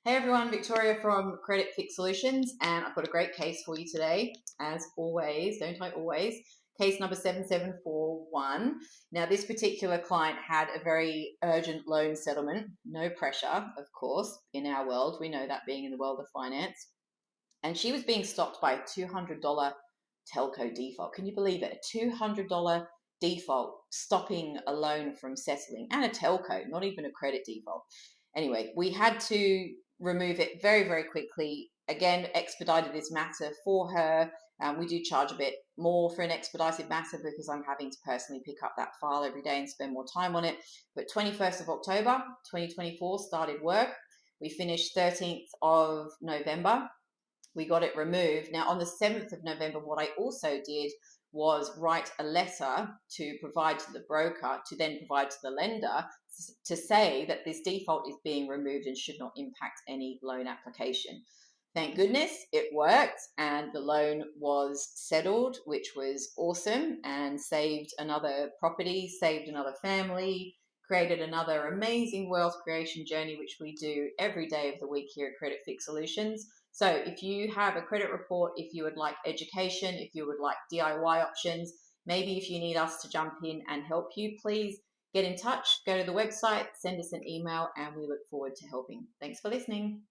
Hey everyone, Victoria from Credit Fix Solutions, and I've got a great case for you today. As always, don't I always? Case number 7741. Now, this particular client had a very urgent loan settlement, no pressure, of course, in our world. We know that being in the world of finance. And she was being stopped by a $200 telco default. Can you believe it? A $200 default stopping a loan from settling, and a telco, not even a credit default. Anyway, we had to remove it very, very quickly. Again, expedited this matter for her. We do charge a bit more for an expedited matter because I'm having to personally pick up that file every day and spend more time on it. But 21st of October 2024 started work. We finished 13th of November. We got it removed. Now, on the 7th of November, what I also did was write a letter to provide to the broker, to then provide to the lender, to say that this default is being removed and should not impact any loan application. Thank goodness it worked, and the loan was settled, which was awesome, and saved another property, saved another family, created another amazing wealth creation journey, which we do every day of the week here at Credit Fix Solutions. So if you have a credit report, if you would like education, if you would like DIY options, maybe if you need us to jump in and help you, please get in touch, go to the website, send us an email, and we look forward to helping. Thanks for listening.